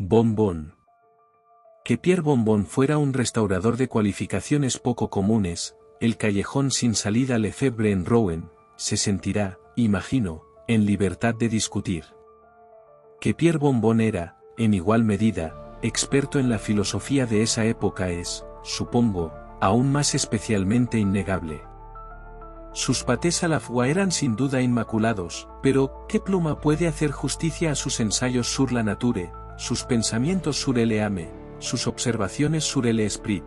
Bombón. Que Pierre Bombón fuera un restaurador de cualificaciones poco comunes, el callejón sin salida Lefebvre en Rouen, se sentirá, imagino, en libertad de discutir. Que Pierre Bombón era, en igual medida, experto en la filosofía de esa época es, supongo, aún más especialmente innegable. Sus pâtés à la fois eran sin duda inmaculados, pero, ¿qué pluma puede hacer justicia a sus ensayos sur la nature, sus pensamientos sur el âme, sus observaciones sur el esprit?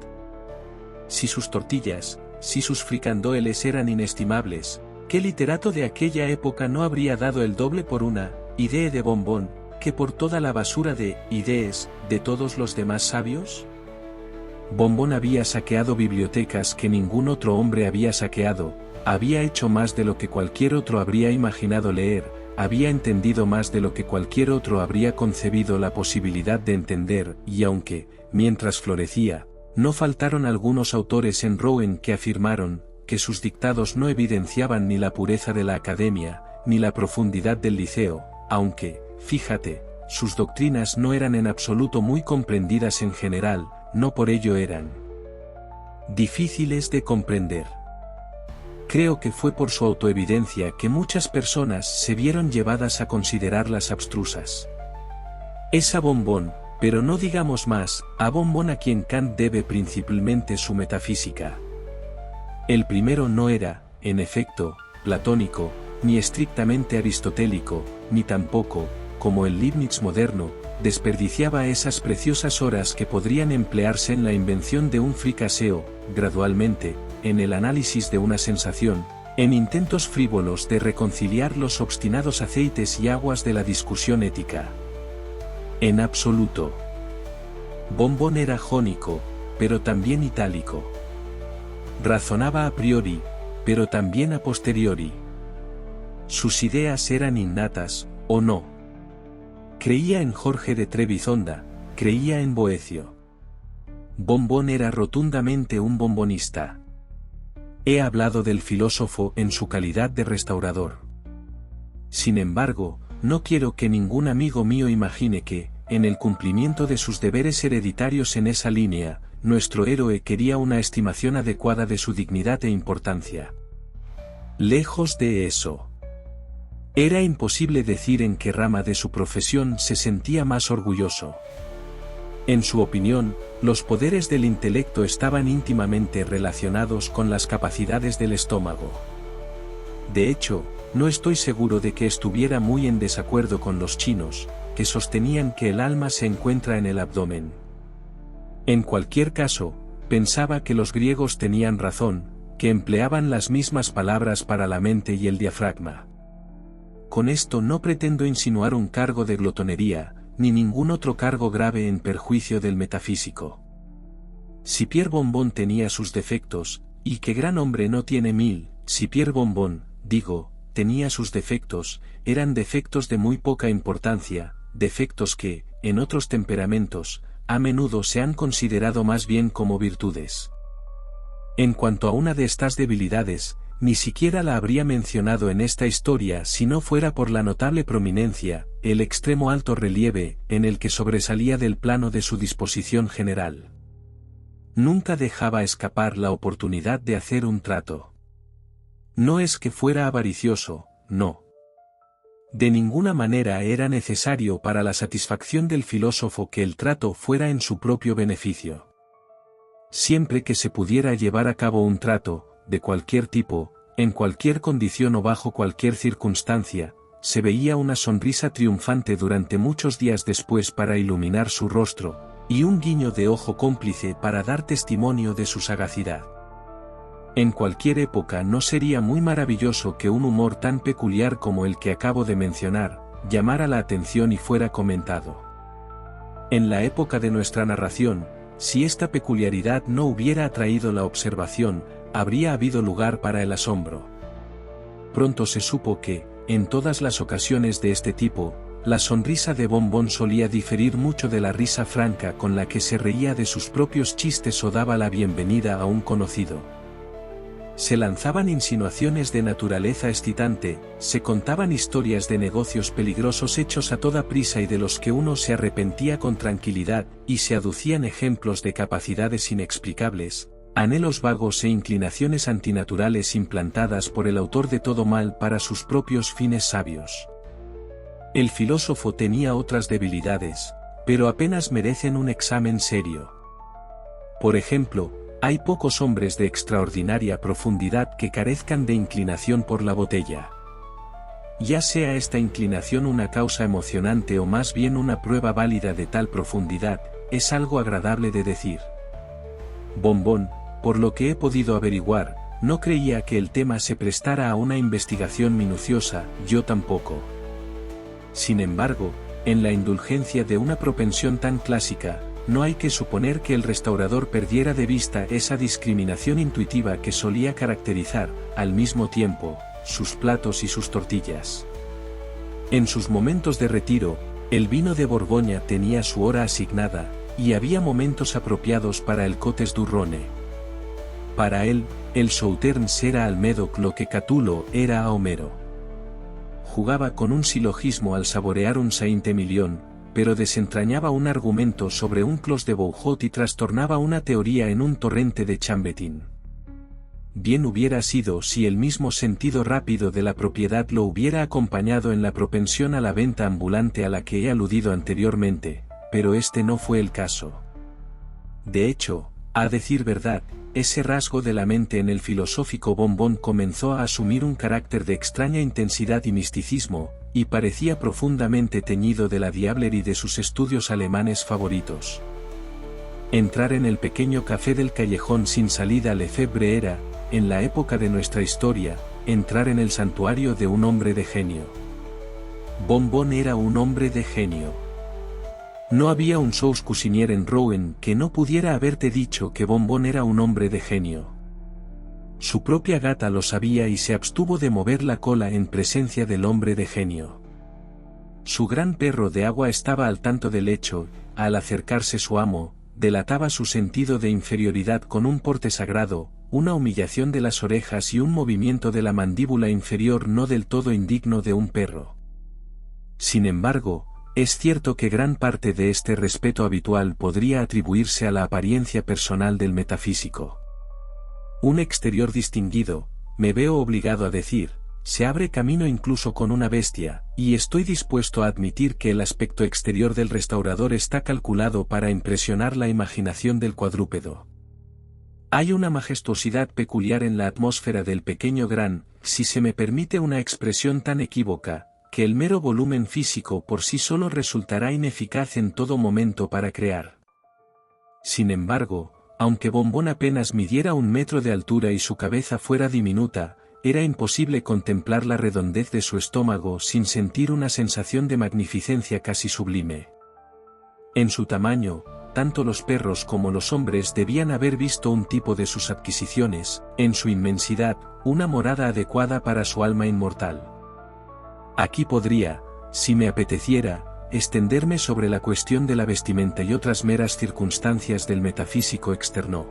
Si sus tortillas, si sus fricandoles eran inestimables, ¿qué literato de aquella época no habría dado el doble por una idea de Bombón, que por toda la basura de ideas de todos los demás sabios? Bombón había saqueado bibliotecas que ningún otro hombre había saqueado, había hecho más de lo que cualquier otro habría imaginado leer, había entendido más de lo que cualquier otro habría concebido la posibilidad de entender, y aunque, mientras florecía, no faltaron algunos autores en Rouen que afirmaron que sus dictados no evidenciaban ni la pureza de la academia, ni la profundidad del liceo, aunque, fíjate, sus doctrinas no eran en absoluto muy comprendidas en general, no por ello eran difíciles de comprender. Creo que fue por su autoevidencia que muchas personas se vieron llevadas a considerarlas abstrusas. Es a Bombón, pero no digamos más, a Bombón a quien Kant debe principalmente su metafísica. El primero no era, en efecto, platónico, ni estrictamente aristotélico, ni tampoco, como el Leibniz moderno, desperdiciaba esas preciosas horas que podrían emplearse en la invención de un fricaseo, gradualmente, en el análisis de una sensación, en intentos frívolos de reconciliar los obstinados aceites y aguas de la discusión ética. En absoluto. Bombón era jónico, pero también itálico. Razonaba a priori, pero también a posteriori. Sus ideas eran innatas, o no. Creía en Jorge de Trebizonda, creía en Boecio. Bombón era rotundamente un bombonista. He hablado del filósofo en su calidad de restaurador. Sin embargo, no quiero que ningún amigo mío imagine que, en el cumplimiento de sus deberes hereditarios en esa línea, nuestro héroe quería una estimación adecuada de su dignidad e importancia. Lejos de eso. Era imposible decir en qué rama de su profesión se sentía más orgulloso. En su opinión, los poderes del intelecto estaban íntimamente relacionados con las capacidades del estómago. De hecho, no estoy seguro de que estuviera muy en desacuerdo con los chinos, que sostenían que el alma se encuentra en el abdomen. En cualquier caso, pensaba que los griegos tenían razón, que empleaban las mismas palabras para la mente y el diafragma. Con esto no pretendo insinuar un cargo de glotonería, ni ningún otro cargo grave en perjuicio del metafísico. Si Pierre Bombón tenía sus defectos, y qué gran hombre no tiene mil, si Pierre Bombón, digo, tenía sus defectos, eran defectos de muy poca importancia, defectos que, en otros temperamentos, a menudo se han considerado más bien como virtudes. En cuanto a una de estas debilidades, ni siquiera la habría mencionado en esta historia si no fuera por la notable prominencia, el extremo alto relieve, en el que sobresalía del plano de su disposición general. Nunca dejaba escapar la oportunidad de hacer un trato. No es que fuera avaricioso, no. De ninguna manera era necesario para la satisfacción del filósofo que el trato fuera en su propio beneficio. Siempre que se pudiera llevar a cabo un trato, de cualquier tipo, en cualquier condición o bajo cualquier circunstancia, se veía una sonrisa triunfante durante muchos días después para iluminar su rostro, y un guiño de ojo cómplice para dar testimonio de su sagacidad. En cualquier época no sería muy maravilloso que un humor tan peculiar como el que acabo de mencionar, llamara la atención y fuera comentado. En la época de nuestra narración, si esta peculiaridad no hubiera atraído la observación, habría habido lugar para el asombro. Pronto se supo que, en todas las ocasiones de este tipo, la sonrisa de Bombón solía diferir mucho de la risa franca con la que se reía de sus propios chistes o daba la bienvenida a un conocido. Se lanzaban insinuaciones de naturaleza excitante, se contaban historias de negocios peligrosos hechos a toda prisa y de los que uno se arrepentía con tranquilidad, y se aducían ejemplos de capacidades inexplicables, anhelos vagos e inclinaciones antinaturales implantadas por el autor de todo mal para sus propios fines sabios. El filósofo tenía otras debilidades, pero apenas merecen un examen serio. Por ejemplo, hay pocos hombres de extraordinaria profundidad que carezcan de inclinación por la botella. Ya sea esta inclinación una causa emocionante o más bien una prueba válida de tal profundidad, es algo agradable de decir. Bombón, por lo que he podido averiguar, no creía que el tema se prestara a una investigación minuciosa, yo tampoco. Sin embargo, en la indulgencia de una propensión tan clásica, no hay que suponer que el restaurador perdiera de vista esa discriminación intuitiva que solía caracterizar, al mismo tiempo, sus platos y sus tortillas. En sus momentos de retiro, el vino de Borgoña tenía su hora asignada, y había momentos apropiados para el Cotes du Rhône. Para él, el Sauternes era al Médoc lo que Catulo era a Homero. Jugaba con un silogismo al saborear un Saint-Emilion, pero desentrañaba un argumento sobre un Clos de Bouhot y trastornaba una teoría en un torrente de Chambetin. Bien hubiera sido si el mismo sentido rápido de la propiedad lo hubiera acompañado en la propensión a la venta ambulante a la que he aludido anteriormente, pero este no fue el caso. De hecho, a decir verdad, ese rasgo de la mente en el filosófico Bombón comenzó a asumir un carácter de extraña intensidad y misticismo, y parecía profundamente teñido de la diablerie de sus estudios alemanes favoritos. Entrar en el pequeño café del callejón sin salida Lefebvre era, en la época de nuestra historia, entrar en el santuario de un hombre de genio. Bombón era un hombre de genio. No había un sous cuisinier en Rouen que no pudiera haberte dicho que Bombón era un hombre de genio. Su propia gata lo sabía y se abstuvo de mover la cola en presencia del hombre de genio. Su gran perro de agua estaba al tanto del hecho, al acercarse su amo, delataba su sentido de inferioridad con un porte sagrado, una humillación de las orejas y un movimiento de la mandíbula inferior no del todo indigno de un perro. Sin embargo, es cierto que gran parte de este respeto habitual podría atribuirse a la apariencia personal del metafísico. Un exterior distinguido, me veo obligado a decir, se abre camino incluso con una bestia, y estoy dispuesto a admitir que el aspecto exterior del restaurador está calculado para impresionar la imaginación del cuadrúpedo. Hay una majestuosidad peculiar en la atmósfera del pequeño gran, si se me permite una expresión tan equívoca, que el mero volumen físico por sí solo resultará ineficaz en todo momento para crear. Sin embargo, aunque Bombón apenas midiera 1 metro de altura y su cabeza fuera diminuta, era imposible contemplar la redondez de su estómago sin sentir una sensación de magnificencia casi sublime. En su tamaño, tanto los perros como los hombres debían haber visto un tipo de sus adquisiciones, en su inmensidad, una morada adecuada para su alma inmortal. Aquí podría, si me apeteciera, extenderme sobre la cuestión de la vestimenta y otras meras circunstancias del metafísico externo.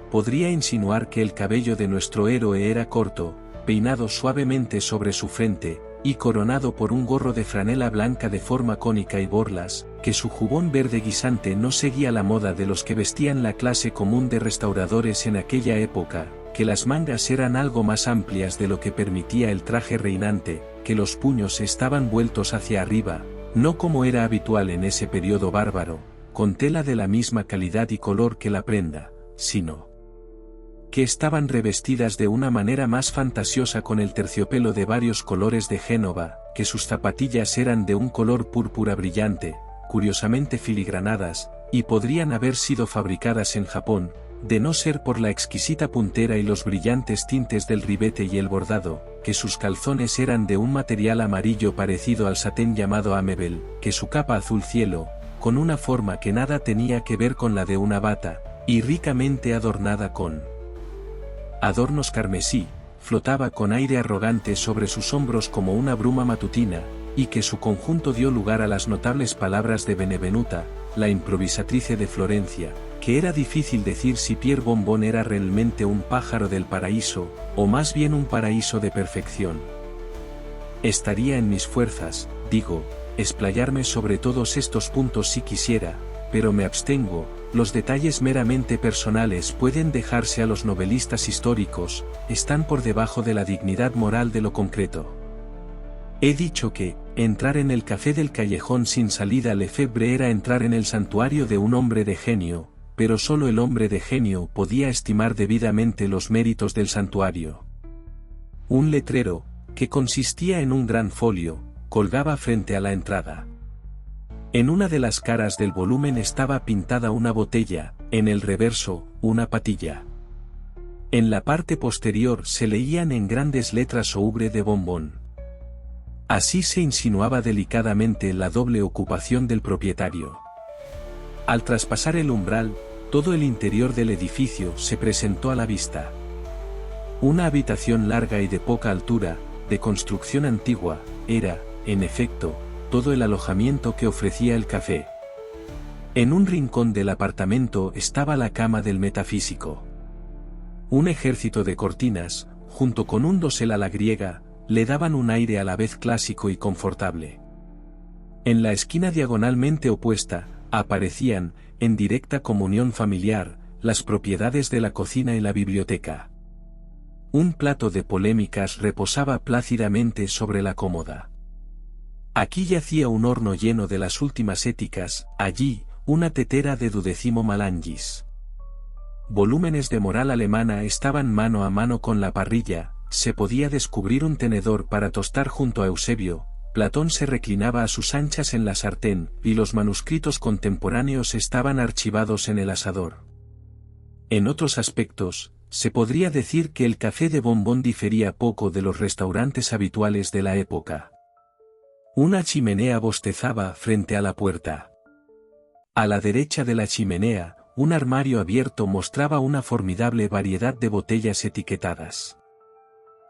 Podría insinuar que el cabello de nuestro héroe era corto, peinado suavemente sobre su frente, y coronado por un gorro de franela blanca de forma cónica y borlas, que su jubón verde guisante no seguía la moda de los que vestían la clase común de restauradores en aquella época, que las mangas eran algo más amplias de lo que permitía el traje reinante, que los puños estaban vueltos hacia arriba, no como era habitual en ese periodo bárbaro, con tela de la misma calidad y color que la prenda, sino que estaban revestidas de una manera más fantasiosa con el terciopelo de varios colores de Génova, que sus zapatillas eran de un color púrpura brillante, curiosamente filigranadas, y podrían haber sido fabricadas en Japón, de no ser por la exquisita puntera y los brillantes tintes del ribete y el bordado, que sus calzones eran de un material amarillo parecido al satén llamado amebel, que su capa azul cielo, con una forma que nada tenía que ver con la de una bata, y ricamente adornada con adornos carmesí, flotaba con aire arrogante sobre sus hombros como una bruma matutina, y que su conjunto dio lugar a las notables palabras de Benevenuta, la improvisatrice de Florencia, que era difícil decir si Pierre Bombón era realmente un pájaro del paraíso, o más bien un paraíso de perfección. Estaría en mis fuerzas, digo, explayarme sobre todos estos puntos si quisiera, pero me abstengo. Los detalles meramente personales pueden dejarse a los novelistas históricos, están por debajo de la dignidad moral de lo concreto. He dicho que, entrar en el café del callejón sin salida Lefebvre era entrar en el santuario de un hombre de genio, pero solo el hombre de genio podía estimar debidamente los méritos del santuario. Un letrero, que consistía en un gran folio, colgaba frente a la entrada. En una de las caras del volumen estaba pintada una botella, en el reverso, una patilla. En la parte posterior se leían en grandes letras Ouvre de Bombón. Así se insinuaba delicadamente la doble ocupación del propietario. Al traspasar el umbral, todo el interior del edificio se presentó a la vista. Una habitación larga y de poca altura, de construcción antigua, era, en efecto, todo el alojamiento que ofrecía el café. En un rincón del apartamento estaba la cama del metafísico. Un ejército de cortinas, junto con un dosel a la griega, le daban un aire a la vez clásico y confortable. En la esquina diagonalmente opuesta, aparecían, en directa comunión familiar, las propiedades de la cocina y la biblioteca. Un plato de polémicas reposaba plácidamente sobre la cómoda. Aquí yacía un horno lleno de las últimas éticas, allí, una tetera de 12º Malangis. Volúmenes de moral alemana estaban mano a mano con la parrilla, se podía descubrir un tenedor para tostar junto a Eusebio, Platón se reclinaba a sus anchas en la sartén, y los manuscritos contemporáneos estaban archivados en el asador. En otros aspectos, se podría decir que el café de Bombón difería poco de los restaurantes habituales de la época. Una chimenea bostezaba frente a la puerta. A la derecha de la chimenea, un armario abierto mostraba una formidable variedad de botellas etiquetadas.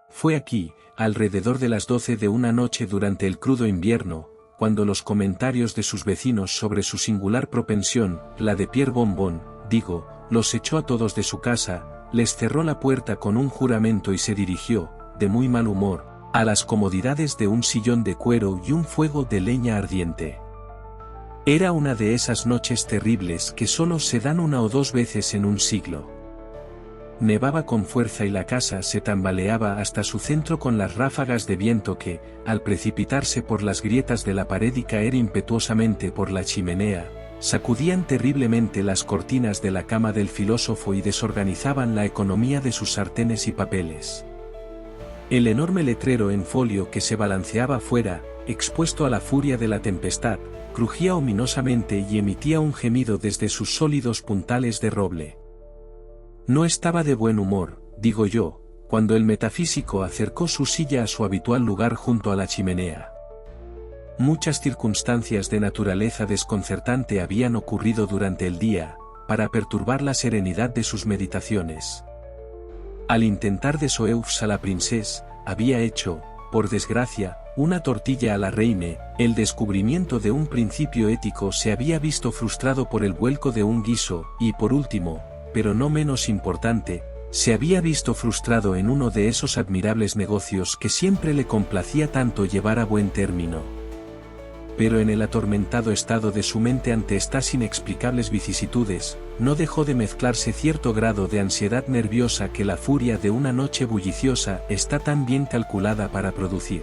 Fue aquí, alrededor de las 12 de una noche durante el crudo invierno, cuando los comentarios de sus vecinos sobre su singular propensión, la de Pierre Bombón, digo, los echó a todos de su casa, les cerró la puerta con un juramento y se dirigió, de muy mal humor, a las comodidades de un sillón de cuero y un fuego de leña ardiente. Era una de esas noches terribles que solo se dan una o dos veces en un siglo. Nevaba con fuerza y la casa se tambaleaba hasta su centro con las ráfagas de viento que, al precipitarse por las grietas de la pared y caer impetuosamente por la chimenea, sacudían terriblemente las cortinas de la cama del filósofo y desorganizaban la economía de sus sartenes y papeles. El enorme letrero en folio que se balanceaba fuera, expuesto a la furia de la tempestad, crujía ominosamente y emitía un gemido desde sus sólidos puntales de roble. No estaba de buen humor, digo yo, cuando el metafísico acercó su silla a su habitual lugar junto a la chimenea. Muchas circunstancias de naturaleza desconcertante habían ocurrido durante el día, para perturbar la serenidad de sus meditaciones. Al intentar desoeufs a la princesa, había hecho, por desgracia, una tortilla a la reine, el descubrimiento de un principio ético se había visto frustrado por el vuelco de un guiso, y por último, pero no menos importante, se había visto frustrado en uno de esos admirables negocios que siempre le complacía tanto llevar a buen término. Pero en el atormentado estado de su mente ante estas inexplicables vicisitudes, no dejó de mezclarse cierto grado de ansiedad nerviosa que la furia de una noche bulliciosa está tan bien calculada para producir.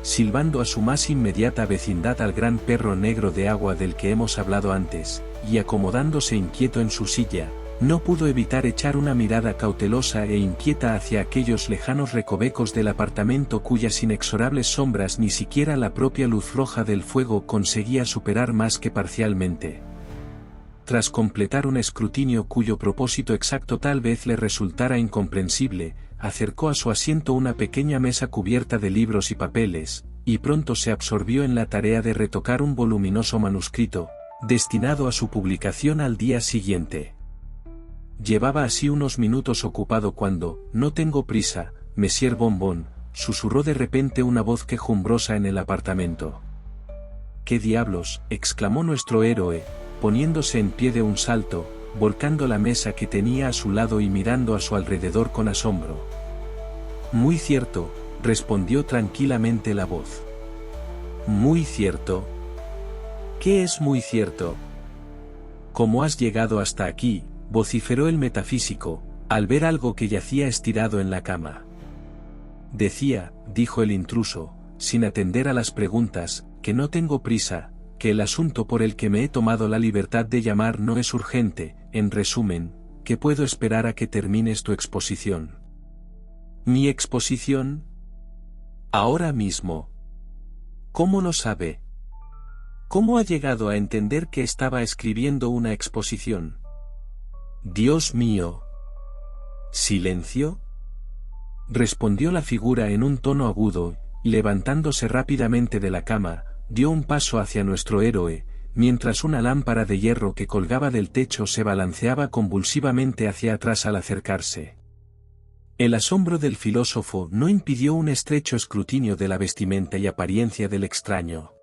Silbando a su más inmediata vecindad al gran perro negro de agua del que hemos hablado antes, y acomodándose inquieto en su silla, no pudo evitar echar una mirada cautelosa e inquieta hacia aquellos lejanos recovecos del apartamento cuyas inexorables sombras ni siquiera la propia luz roja del fuego conseguía superar más que parcialmente. Tras completar un escrutinio cuyo propósito exacto tal vez le resultara incomprensible, acercó a su asiento una pequeña mesa cubierta de libros y papeles, y pronto se absorbió en la tarea de retocar un voluminoso manuscrito, destinado a su publicación al día siguiente. Llevaba así unos minutos ocupado cuando, no tengo prisa, Monsieur Bombón, susurró de repente una voz quejumbrosa en el apartamento. —¿Qué diablos? —exclamó nuestro héroe, poniéndose en pie de un salto, volcando la mesa que tenía a su lado y mirando a su alrededor con asombro. Muy cierto, respondió tranquilamente la voz. Muy cierto. ¿Qué es muy cierto? ¿Cómo has llegado hasta aquí?, vociferó el metafísico, al ver algo que yacía estirado en la cama. Decía, dijo el intruso, sin atender a las preguntas, que no tengo prisa, que el asunto por el que me he tomado la libertad de llamar no es urgente, en resumen, que puedo esperar a que termines tu exposición. ¿Mi exposición? Ahora mismo. ¿Cómo lo sabe? ¿Cómo ha llegado a entender que estaba escribiendo una exposición? Dios mío. ¿Silencio? Respondió la figura en un tono agudo, y levantándose rápidamente de la cama, dio un paso hacia nuestro héroe, mientras una lámpara de hierro que colgaba del techo se balanceaba convulsivamente hacia atrás al acercarse. El asombro del filósofo no impidió un estrecho escrutinio de la vestimenta y apariencia del extraño.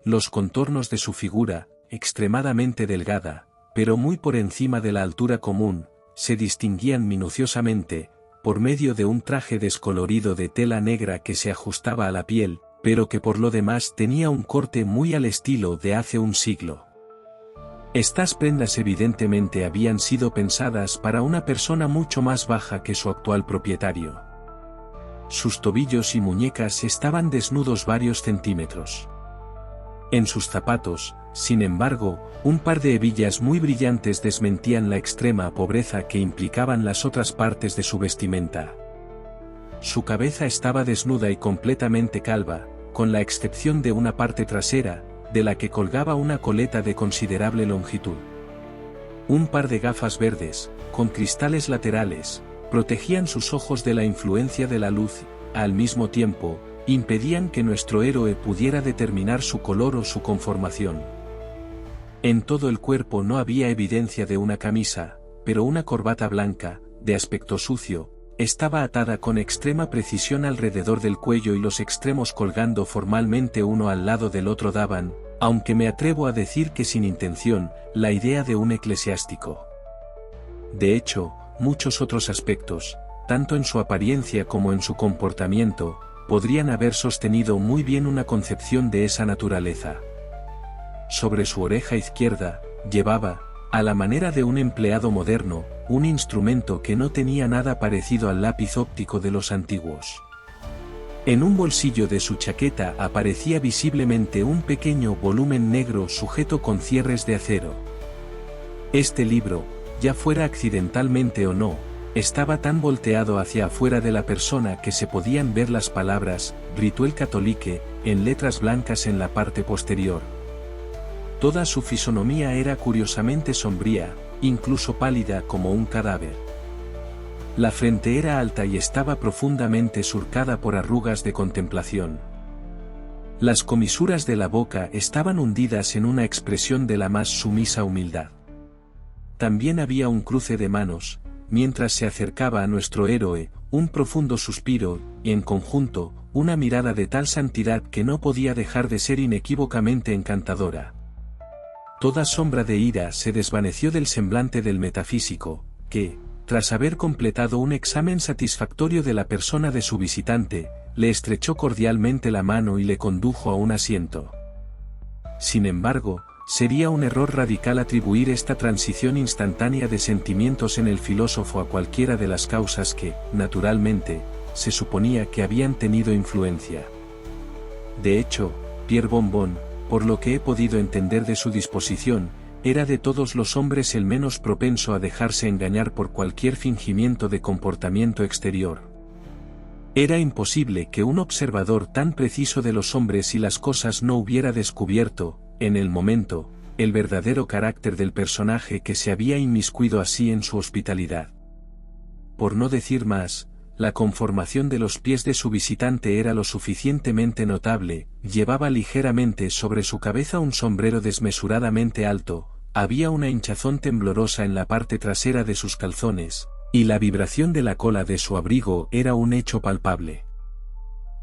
Los contornos de su figura, extremadamente delgada, pero muy por encima de la altura común, se distinguían minuciosamente, por medio de un traje descolorido de tela negra que se ajustaba a la piel, pero que por lo demás tenía un corte muy al estilo de hace un siglo. Estas prendas evidentemente habían sido pensadas para una persona mucho más baja que su actual propietario. Sus tobillos y muñecas estaban desnudos varios centímetros. En sus zapatos, sin embargo, un par de hebillas muy brillantes desmentían la extrema pobreza que implicaban las otras partes de su vestimenta. Su cabeza estaba desnuda y completamente calva, con la excepción de una parte trasera, de la que colgaba una coleta de considerable longitud. Un par de gafas verdes, con cristales laterales, protegían sus ojos de la influencia de la luz, al mismo tiempo, impedían que nuestro héroe pudiera determinar su color o su conformación. En todo el cuerpo no había evidencia de una camisa, pero una corbata blanca, de aspecto sucio, estaba atada con extrema precisión alrededor del cuello y los extremos colgando formalmente uno al lado del otro daban, aunque me atrevo a decir que sin intención, la idea de un eclesiástico. De hecho, muchos otros aspectos, tanto en su apariencia como en su comportamiento, podrían haber sostenido muy bien una concepción de esa naturaleza. Sobre su oreja izquierda, llevaba, a la manera de un empleado moderno, un instrumento que no tenía nada parecido al lápiz óptico de los antiguos. En un bolsillo de su chaqueta aparecía visiblemente un pequeño volumen negro sujeto con cierres de acero. Este libro, ya fuera accidentalmente o no, estaba tan volteado hacia afuera de la persona que se podían ver las palabras «Rituel catholique» en letras blancas en la parte posterior. Toda su fisonomía era curiosamente sombría, incluso pálida como un cadáver. La frente era alta y estaba profundamente surcada por arrugas de contemplación. Las comisuras de la boca estaban hundidas en una expresión de la más sumisa humildad. También había un cruce de manos, mientras se acercaba a nuestro héroe, un profundo suspiro, y en conjunto, una mirada de tal santidad que no podía dejar de ser inequívocamente encantadora. Toda sombra de ira se desvaneció del semblante del metafísico, que, tras haber completado un examen satisfactorio de la persona de su visitante, le estrechó cordialmente la mano y le condujo a un asiento. Sin embargo, sería un error radical atribuir esta transición instantánea de sentimientos en el filósofo a cualquiera de las causas que, naturalmente, se suponía que habían tenido influencia. De hecho, Pierre Bombón, por lo que he podido entender de su disposición, era de todos los hombres el menos propenso a dejarse engañar por cualquier fingimiento de comportamiento exterior. Era imposible que un observador tan preciso de los hombres y las cosas no hubiera descubierto, en el momento, el verdadero carácter del personaje que se había inmiscuido así en su hospitalidad. Por no decir más, la conformación de los pies de su visitante era lo suficientemente notable, llevaba ligeramente sobre su cabeza un sombrero desmesuradamente alto, había una hinchazón temblorosa en la parte trasera de sus calzones, y la vibración de la cola de su abrigo era un hecho palpable.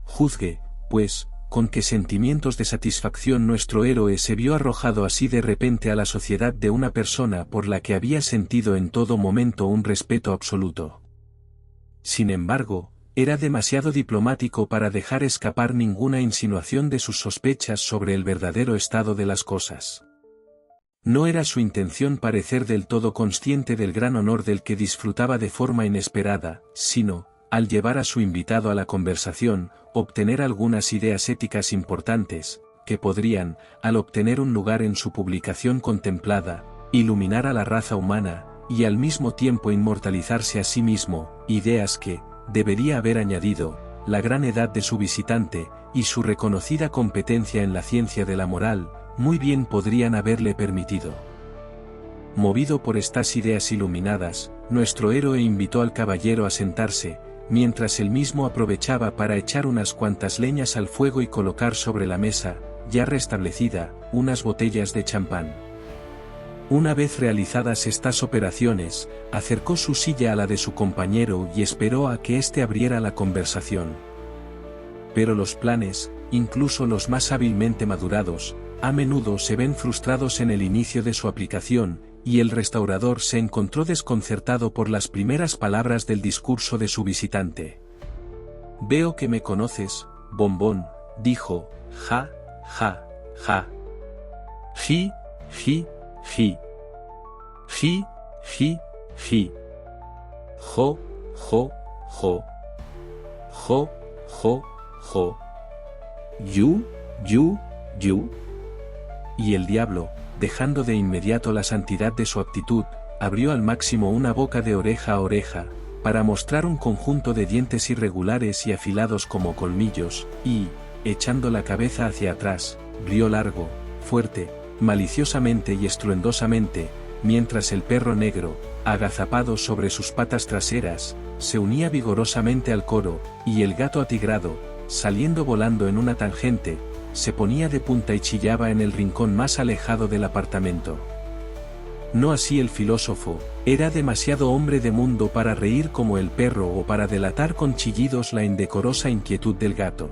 Juzgue, pues, con qué sentimientos de satisfacción nuestro héroe se vio arrojado así de repente a la sociedad de una persona por la que había sentido en todo momento un respeto absoluto. Sin embargo, era demasiado diplomático para dejar escapar ninguna insinuación de sus sospechas sobre el verdadero estado de las cosas. No era su intención parecer del todo consciente del gran honor del que disfrutaba de forma inesperada, sino, al llevar a su invitado a la conversación, obtener algunas ideas éticas importantes, que podrían, al obtener un lugar en su publicación contemplada, iluminar a la raza humana, y al mismo tiempo inmortalizarse a sí mismo, ideas que, debería haber añadido, la gran edad de su visitante, y su reconocida competencia en la ciencia de la moral, muy bien podrían haberle permitido. Movido por estas ideas iluminadas, nuestro héroe invitó al caballero a sentarse, mientras él mismo aprovechaba para echar unas cuantas leñas al fuego y colocar sobre la mesa, ya restablecida, unas botellas de champán. Una vez realizadas estas operaciones, acercó su silla a la de su compañero y esperó a que éste abriera la conversación. Pero los planes, incluso los más hábilmente madurados, a menudo se ven frustrados en el inicio de su aplicación, y el restaurador se encontró desconcertado por las primeras palabras del discurso de su visitante. «Veo que me conoces, bombón», dijo, «ja, ja, ja. Ji, ji, ji. Ji, ji, ji. Jo, jo, jo. Jo, jo, jo. Yu, yu, yu». Y el diablo, dejando de inmediato la santidad de su actitud, abrió al máximo una boca de oreja a oreja, para mostrar un conjunto de dientes irregulares y afilados como colmillos, y, echando la cabeza hacia atrás, rió largo, fuerte, maliciosamente y estruendosamente, mientras el perro negro, agazapado sobre sus patas traseras, se unía vigorosamente al coro, y el gato atigrado, saliendo volando en una tangente, se ponía de punta y chillaba en el rincón más alejado del apartamento. No así el filósofo, era demasiado hombre de mundo para reír como el perro o para delatar con chillidos la indecorosa inquietud del gato.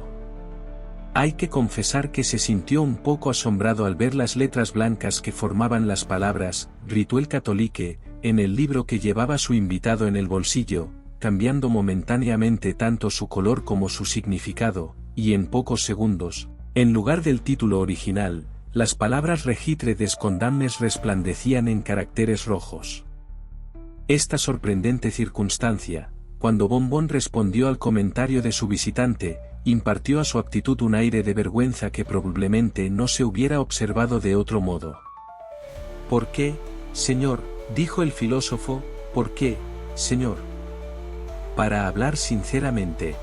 Hay que confesar que se sintió un poco asombrado al ver las letras blancas que formaban las palabras «Rituel catholique» en el libro que llevaba su invitado en el bolsillo, cambiando momentáneamente tanto su color como su significado, y en pocos segundos, en lugar del título original, las palabras «Regitre des condamnes» resplandecían en caracteres rojos. Esta sorprendente circunstancia, cuando Bombón respondió al comentario de su visitante, impartió a su actitud un aire de vergüenza que probablemente no se hubiera observado de otro modo. «¿Por qué, señor?», dijo el filósofo, «¿por qué, señor?». «Para hablar sinceramente.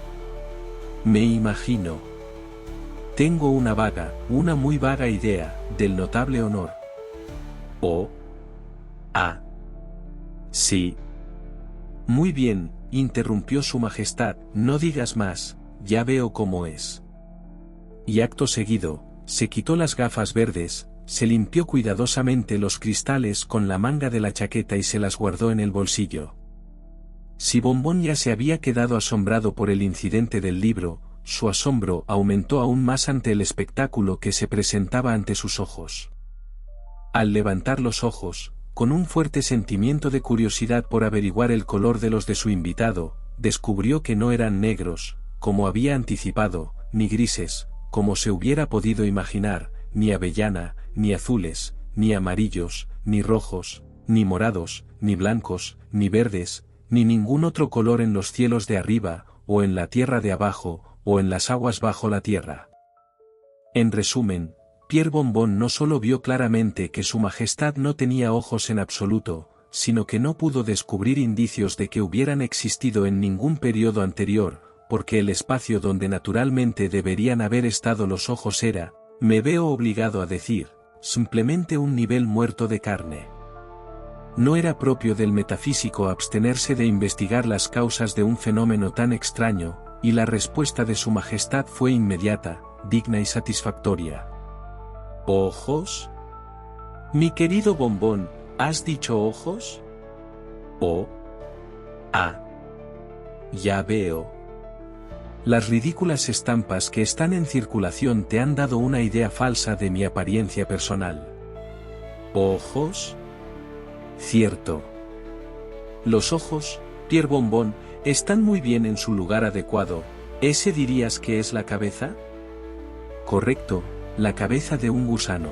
Me imagino. Tengo una muy vaga idea, del notable honor». «Oh. Ah. Sí». «Muy bien», interrumpió su majestad, «no digas más, ya veo cómo es». Y acto seguido, se quitó las gafas verdes, se limpió cuidadosamente los cristales con la manga de la chaqueta y se las guardó en el bolsillo. Si Bombón ya se había quedado asombrado por el incidente del libro, su asombro aumentó aún más ante el espectáculo que se presentaba ante sus ojos. Al levantar los ojos, con un fuerte sentimiento de curiosidad por averiguar el color de los de su invitado, descubrió que no eran negros, como había anticipado, ni grises, como se hubiera podido imaginar, ni avellana, ni azules, ni amarillos, ni rojos, ni morados, ni blancos, ni verdes, ni ningún otro color en los cielos de arriba, o en la tierra de abajo, o en las aguas bajo la tierra. En resumen, Pierre Bombón no solo vio claramente que su majestad no tenía ojos en absoluto, sino que no pudo descubrir indicios de que hubieran existido en ningún periodo anterior, porque el espacio donde naturalmente deberían haber estado los ojos era, me veo obligado a decir, simplemente un nivel muerto de carne. No era propio del metafísico abstenerse de investigar las causas de un fenómeno tan extraño, y la respuesta de su majestad fue inmediata, digna y satisfactoria. ¿Ojos? Mi querido Bombón, ¿has dicho ojos? Oh. Ah. Ya veo. Las ridículas estampas que están en circulación te han dado una idea falsa de mi apariencia personal. ¿Ojos? Cierto. Los ojos, Pierre Bombón, están muy bien en su lugar adecuado. ¿Ese dirías que es la cabeza? Correcto, la cabeza de un gusano.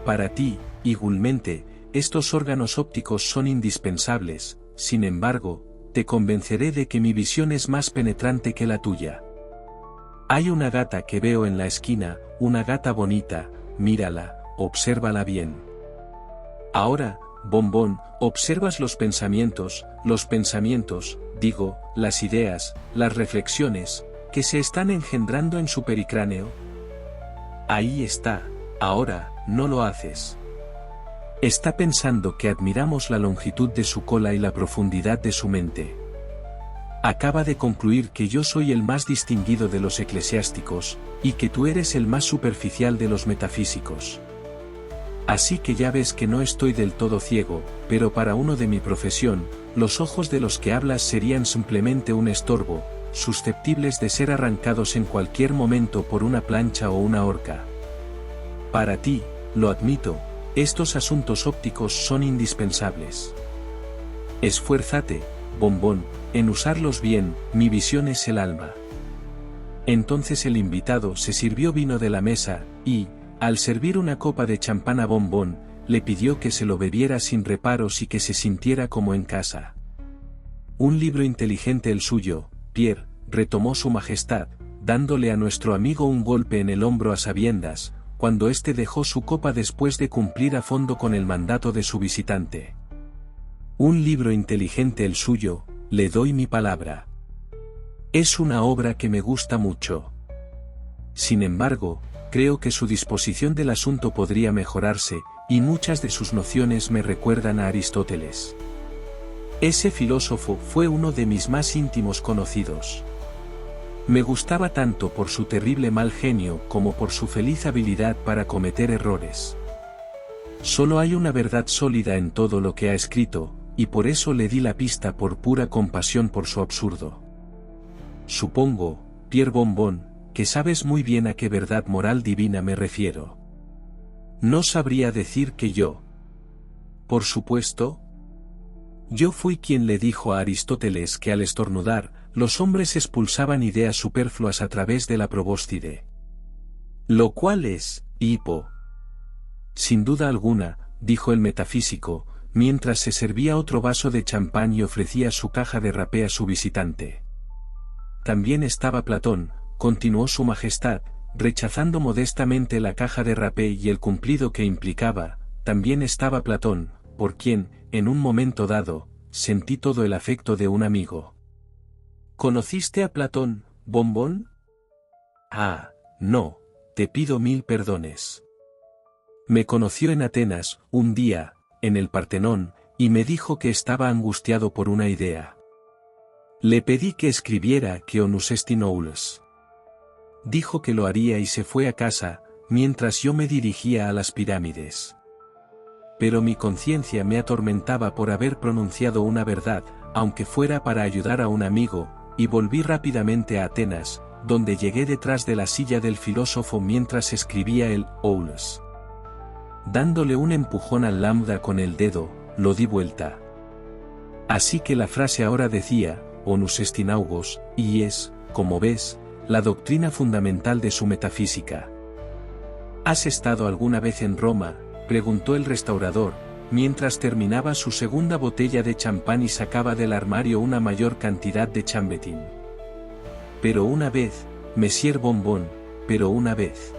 Para ti, igualmente, estos órganos ópticos son indispensables, sin embargo, te convenceré de que mi visión es más penetrante que la tuya. Hay una gata que veo en la esquina, una gata bonita, mírala, obsérvala bien. Ahora, Bombón, observas los pensamientos, digo, las ideas, las reflexiones, que se están engendrando en su pericráneo. Ahí está, ahora, no lo haces. Está pensando que admiramos la longitud de su cola y la profundidad de su mente. Acaba de concluir que yo soy el más distinguido de los eclesiásticos, y que tú eres el más superficial de los metafísicos. Así que ya ves que no estoy del todo ciego, pero para uno de mi profesión, los ojos de los que hablas serían simplemente un estorbo, susceptibles de ser arrancados en cualquier momento por una plancha o una horca. Para ti, lo admito, estos asuntos ópticos son indispensables. Esfuérzate, Bombón, en usarlos bien, mi visión es el alma. Entonces el invitado se sirvió vino de la mesa, y, al servir una copa de champán a Bombón, le pidió que se lo bebiera sin reparos y que se sintiera como en casa. Un libro inteligente el suyo, Pierre, retomó su majestad, dándole a nuestro amigo un golpe en el hombro a sabiendas, cuando éste dejó su copa después de cumplir a fondo con el mandato de su visitante. Un libro inteligente el suyo, le doy mi palabra. Es una obra que me gusta mucho. Sin embargo, creo que su disposición del asunto podría mejorarse, y muchas de sus nociones me recuerdan a Aristóteles. Ese filósofo fue uno de mis más íntimos conocidos. Me gustaba tanto por su terrible mal genio como por su feliz habilidad para cometer errores. Solo hay una verdad sólida en todo lo que ha escrito, y por eso le di la pista por pura compasión por su absurdo. Supongo, Pierre Bombón, que sabes muy bien a qué verdad moral divina me refiero. No sabría decir que yo. Por supuesto. Yo fui quien le dijo a Aristóteles que al estornudar, los hombres expulsaban ideas superfluas a través de la probóscide. Lo cual es, hipo. Sin duda alguna, dijo el metafísico, mientras se servía otro vaso de champán y ofrecía su caja de rapé a su visitante. También estaba Platón, continuó su majestad, rechazando modestamente la caja de rapé y el cumplido que implicaba, también estaba Platón, por quien, en un momento dado, sentí todo el afecto de un amigo. ¿Conociste a Platón, Bombón? Ah, no, te pido mil perdones. Me conoció en Atenas, un día, en el Partenón, y me dijo que estaba angustiado por una idea. Le pedí que escribiera que onus esti noules. Dijo que lo haría y se fue a casa, mientras yo me dirigía a las pirámides. Pero mi conciencia me atormentaba por haber pronunciado una verdad, aunque fuera para ayudar a un amigo, y volví rápidamente a Atenas, donde llegué detrás de la silla del filósofo mientras escribía el oules. Dándole un empujón al lambda con el dedo, lo di vuelta. Así que la frase ahora decía, onus est in augos, y es, como ves, la doctrina fundamental de su metafísica. ¿Has estado alguna vez en Roma?, preguntó el restaurador, mientras terminaba su segunda botella de champán y sacaba del armario una mayor cantidad de chambetín. Pero una vez, Monsieur Bombón, pero una vez.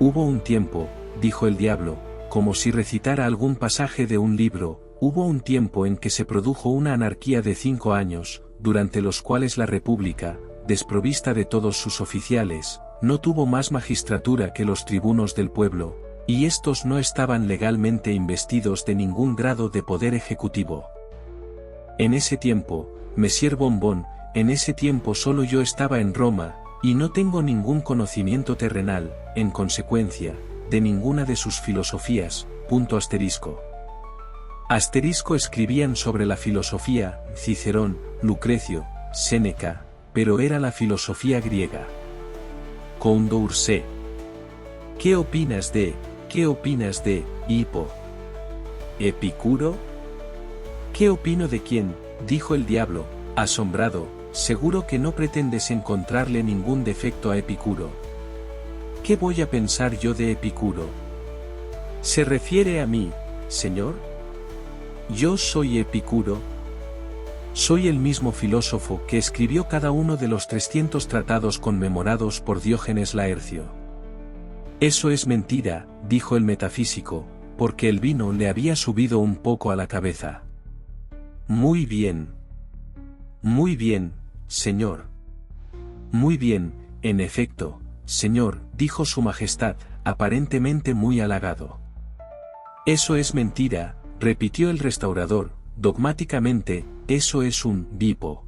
Hubo un tiempo, dijo el diablo, como si recitara algún pasaje de un libro, hubo un tiempo en que se produjo una anarquía de 5 años, durante los cuales la República, desprovista de todos sus oficiales, no tuvo más magistratura que los tribunos del pueblo, y estos no estaban legalmente investidos de ningún grado de poder ejecutivo. En ese tiempo, Monsieur Bombón, en ese tiempo solo yo estaba en Roma, y no tengo ningún conocimiento terrenal, en consecuencia, de ninguna de sus filosofías, ***. Escribían sobre la filosofía, Cicerón, Lucrecio, Séneca, pero era la filosofía griega. Condorcet. ¿Qué opinas de Hipo? ¿Epicuro? ¿Qué opino de quién?, dijo el diablo, asombrado. Seguro que no pretendes encontrarle ningún defecto a Epicuro. ¿Qué voy a pensar yo de Epicuro? ¿Se refiere a mí, señor? Yo soy Epicuro. Soy el mismo filósofo que escribió cada uno de los 300 tratados conmemorados por Diógenes Laercio. Eso es mentira, dijo el metafísico, porque el vino le había subido un poco a la cabeza. Muy bien, señor. Muy bien, en efecto, señor, dijo su majestad, aparentemente muy halagado. Eso es mentira, repitió el restaurador, dogmáticamente. Eso es un Hipo.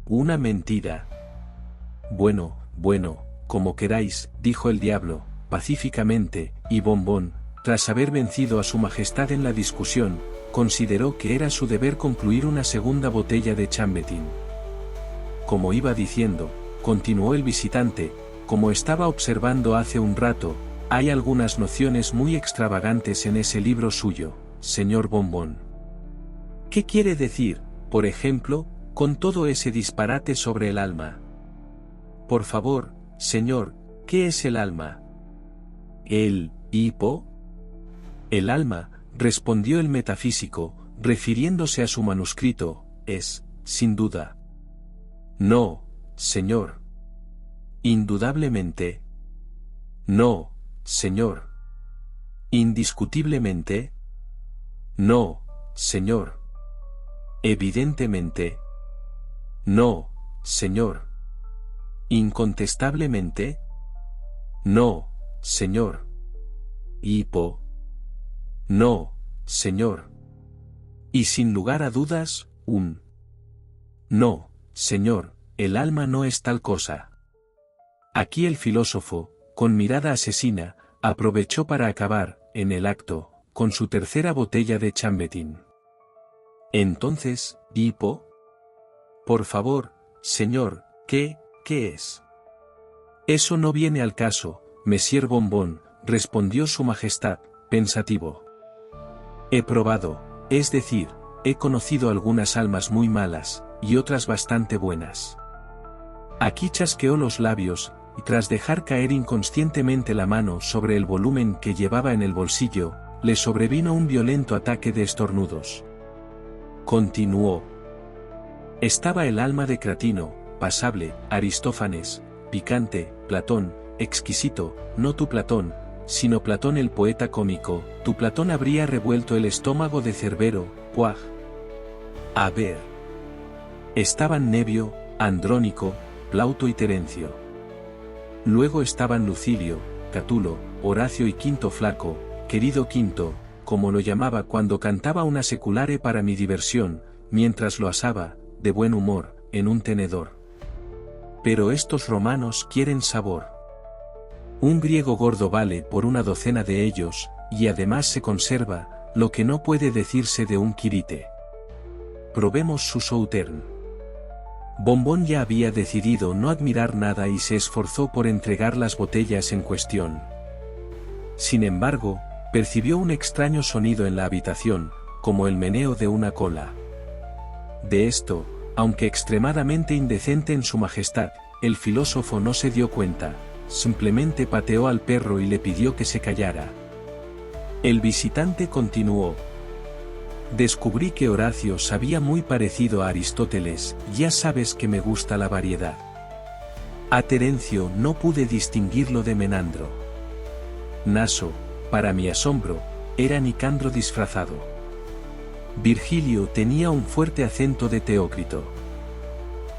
Una mentira. Bueno, como queráis, dijo el diablo, pacíficamente, y Bombón, tras haber vencido a su majestad en la discusión, consideró que era su deber concluir una segunda botella de chambetín. Como iba diciendo, continuó el visitante, como estaba observando hace un rato, hay algunas nociones muy extravagantes en ese libro suyo, señor Bombón. ¿Qué quiere decir, por ejemplo, con todo ese disparate sobre el alma? Por favor, señor, ¿qué es el alma? ¿El hipo? El alma, respondió el metafísico, refiriéndose a su manuscrito, es, sin duda. No, señor. Indudablemente. No, señor. Indiscutiblemente. No, señor. Evidentemente. No, señor. Incontestablemente. No, señor. Hipo. No, señor. Y sin lugar a dudas, un. No, señor, el alma no es tal cosa. Aquí el filósofo, con mirada asesina, aprovechó para acabar, en el acto, con su tercera botella de chambetín. Entonces, Hipo. Por favor, señor, ¿qué es? Eso no viene al caso, Monsieur Bombón, respondió su majestad, pensativo. He probado, es decir, he conocido algunas almas muy malas, y otras bastante buenas. Aquí chasqueó los labios, y tras dejar caer inconscientemente la mano sobre el volumen que llevaba en el bolsillo, le sobrevino un violento ataque de estornudos. Continuó. Estaba el alma de Cratino, pasable, Aristófanes, picante, Platón, exquisito, no tu Platón, sino Platón el poeta cómico. Tu Platón habría revuelto el estómago de Cerbero, Puaj. A ver. Estaban Nevio, Andrónico, Plauto y Terencio. Luego estaban Lucilio, Catulo, Horacio y Quinto Flaco, querido Quinto, como lo llamaba cuando cantaba una seculare para mi diversión, mientras lo asaba, de buen humor, en un tenedor. Pero estos romanos quieren sabor. Un griego gordo vale por una docena de ellos, y además se conserva, lo que no puede decirse de un quirite. Probemos su sauterne. Bombón ya había decidido no admirar nada y se esforzó por entregar las botellas en cuestión. Sin embargo, percibió un extraño sonido en la habitación, como el meneo de una cola. De esto, aunque extremadamente indecente en su majestad, el filósofo no se dio cuenta, simplemente pateó al perro y le pidió que se callara. El visitante continuó. Descubrí que Horacio sabía muy parecido a Aristóteles, ya sabes que me gusta la variedad. A Terencio no pude distinguirlo de Menandro. Naso, para mi asombro, era Nicandro disfrazado. Virgilio tenía un fuerte acento de Teócrito.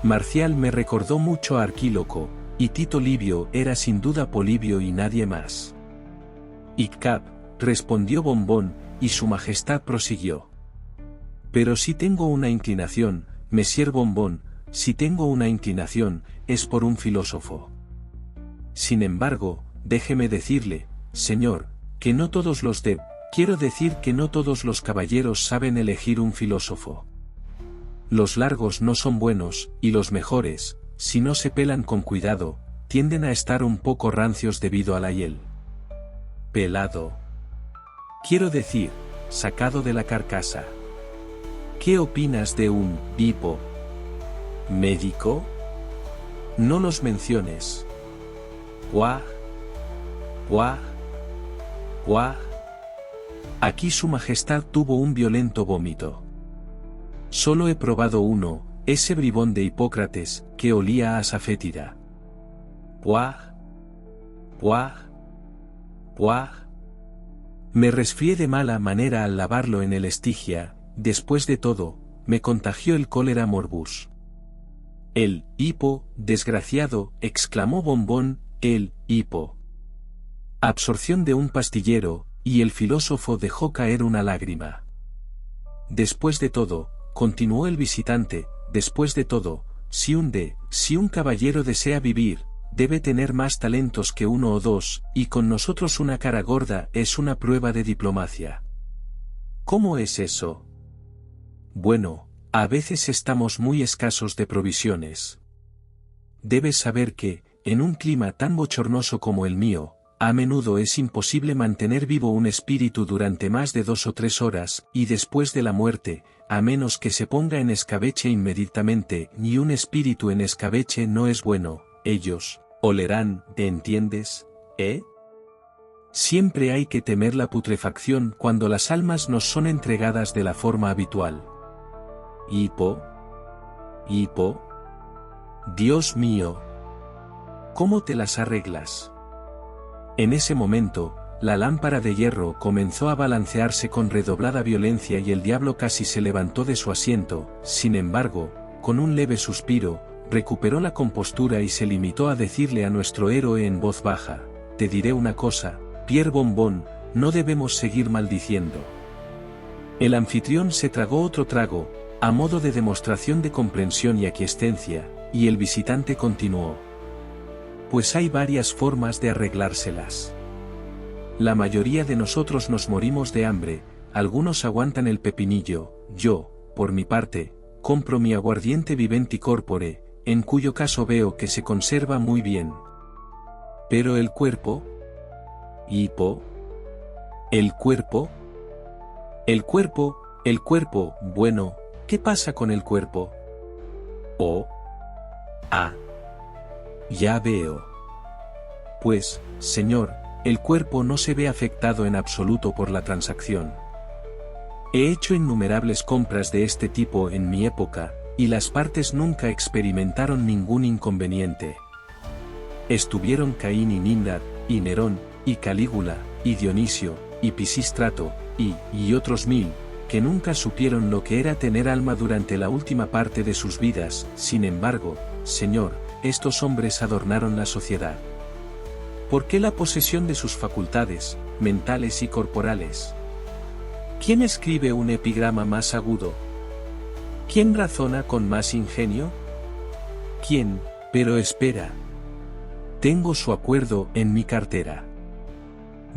Marcial me recordó mucho a Arquíloco, y Tito Livio era sin duda Polibio y nadie más. Icab, respondió Bombón, y su majestad prosiguió. Pero si tengo una inclinación, Monsieur Bombón, si tengo una inclinación, es por un filósofo. Sin embargo, déjeme decirle, señor, que no todos quiero decir que no todos los caballeros saben elegir un filósofo. Los largos no son buenos, y los mejores, si no se pelan con cuidado, tienden a estar un poco rancios debido a la hiel. Pelado. Quiero decir, sacado de la carcasa. ¿Qué opinas de un hipo? ¿Médico? No los menciones. Guaj. Guaj. Guaj. Aquí su majestad tuvo un violento vómito. Solo he probado uno, ese bribón de Hipócrates, que olía a safétida. Guaj. Guaj. Guaj. Me resfrié de mala manera al lavarlo en el Estigia, después de todo, me contagió el cólera morbus. El hipo, desgraciado, exclamó Bombón, el hipo. Absorción de un pastillero, y el filósofo dejó caer una lágrima. Después de todo, continuó el visitante, después de todo, si un caballero desea vivir, debe tener más talentos que uno o dos, y con nosotros una cara gorda es una prueba de diplomacia. ¿Cómo es eso? Bueno, a veces estamos muy escasos de provisiones. Debes saber que, en un clima tan bochornoso como el mío, a menudo es imposible mantener vivo un espíritu durante más de 2 o 3 horas, y después de la muerte, a menos que se ponga en escabeche inmediatamente, ni un espíritu en escabeche no es bueno, ellos olerán, ¿te entiendes? Siempre hay que temer la putrefacción cuando las almas nos son entregadas de la forma habitual. Hipo. Hipo. Dios mío. ¿Cómo te las arreglas? En ese momento, la lámpara de hierro comenzó a balancearse con redoblada violencia y el diablo casi se levantó de su asiento, sin embargo, con un leve suspiro, recuperó la compostura y se limitó a decirle a nuestro héroe en voz baja, «Te diré una cosa, Pierre Bombón, no debemos seguir maldiciendo». El anfitrión se tragó otro trago, a modo de demostración de comprensión y aquiescencia, y el visitante continuó. Pues hay varias formas de arreglárselas. La mayoría de nosotros nos morimos de hambre, algunos aguantan el pepinillo, yo, por mi parte, compro mi aguardiente viventi corpore, en cuyo caso veo que se conserva muy bien. Pero el cuerpo... Hipo. ¿El cuerpo? El cuerpo, bueno, ¿qué pasa con el cuerpo? Oh. Ah. Ya veo. Pues, señor, el cuerpo no se ve afectado en absoluto por la transacción. He hecho innumerables compras de este tipo en mi época, y las partes nunca experimentaron ningún inconveniente. Estuvieron Caín y Nimrod, y Nerón, y Calígula, y Dionisio, y Pisístrato, y otros 1000, que nunca supieron lo que era tener alma durante la última parte de sus vidas. Sin embargo, señor, estos hombres adornaron la sociedad. ¿Por qué la posesión de sus facultades, mentales y corporales? ¿Quién escribe un epigrama más agudo? ¿Quién razona con más ingenio? ¿Quién? Pero espera. Tengo su acuerdo en mi cartera.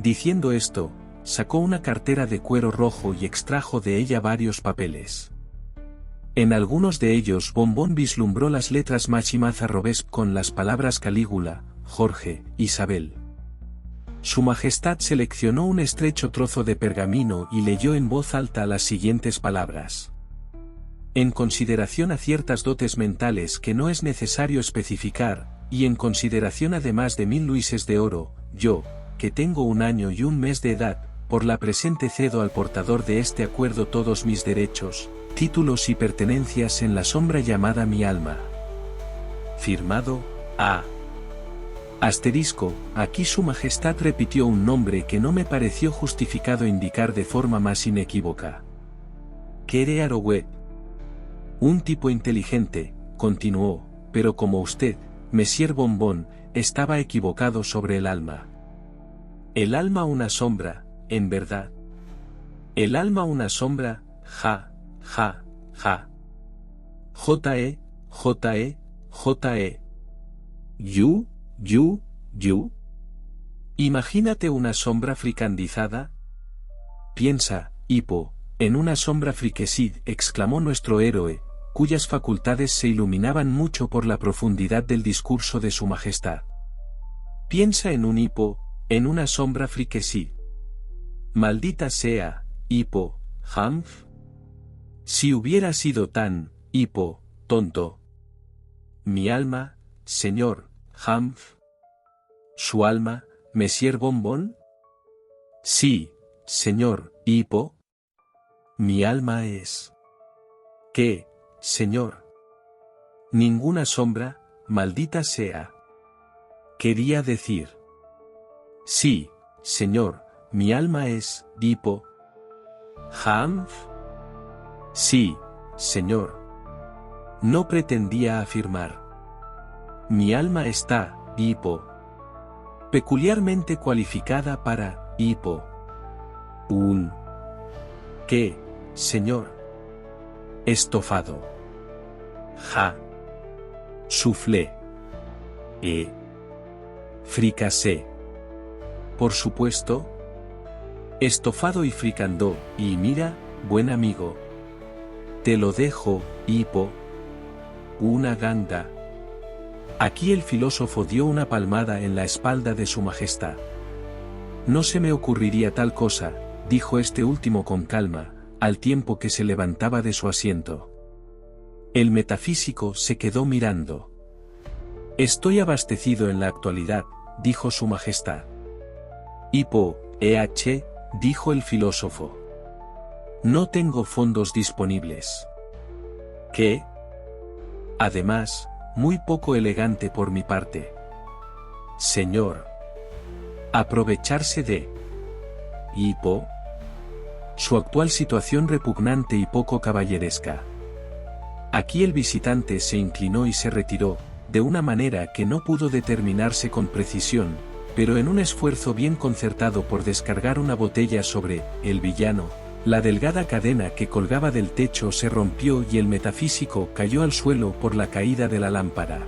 Diciendo esto, sacó una cartera de cuero rojo y extrajo de ella varios papeles. En algunos de ellos Bombón vislumbró las letras Machimaza Robespierre con las palabras Calígula, Jorge, Isabel. Su Majestad seleccionó un estrecho trozo de pergamino y leyó en voz alta las siguientes palabras. En consideración a ciertas dotes mentales que no es necesario especificar, y en consideración además de 1000 luises de oro, yo, que tengo 1 año y 1 mes de edad, por la presente cedo al portador de este acuerdo todos mis derechos, títulos y pertenencias en la sombra llamada mi alma. Firmado, A. Asterisco, aquí su majestad repitió un nombre que no me pareció justificado indicar de forma más inequívoca. Kere Arrowet. Un tipo inteligente, continuó, pero como usted, Monsieur Bombón, estaba equivocado sobre el alma. El alma una sombra, en verdad. El alma una sombra, ja, ja, ja. J-E, J-E, J-E. You. Imagínate una sombra fricandizada. Piensa, hipo, en una sombra friquesid, exclamó nuestro héroe, cuyas facultades se iluminaban mucho por la profundidad del discurso de su majestad. Piensa en un hipo, en una sombra friquesí. Maldita sea, hipo, Humph. Si hubiera sido tan, hipo, tonto. Mi alma, señor, Humph. ¿Su alma, Monsieur Bonbon? Sí, señor, hipo. Mi alma es. ¿Qué, señor? Ninguna sombra, maldita sea. Quería decir. Sí, señor, mi alma es, hipo. ¿Humph? Sí, señor. No pretendía afirmar. Mi alma está, hipo. Peculiarmente cualificada para, hipo. ¿Qué, señor? Estofado. Ja. Soufflé. Fricasé. Por supuesto. Estofado y fricandó, y mira, buen amigo. Te lo dejo, hipo. Una ganga. Aquí el filósofo dio una palmada en la espalda de su majestad. No se me ocurriría tal cosa, dijo este último con calma, al tiempo que se levantaba de su asiento. El metafísico se quedó mirando. Estoy abastecido en la actualidad, dijo su majestad. Hipo, dijo el filósofo. No tengo fondos disponibles. ¿Qué? Además, muy poco elegante por mi parte. Señor. Aprovecharse de. Hipo. Su actual situación repugnante y poco caballeresca. Aquí el visitante se inclinó y se retiró, de una manera que no pudo determinarse con precisión, pero en un esfuerzo bien concertado por descargar una botella sobre el villano, la delgada cadena que colgaba del techo se rompió y el metafísico cayó al suelo por la caída de la lámpara.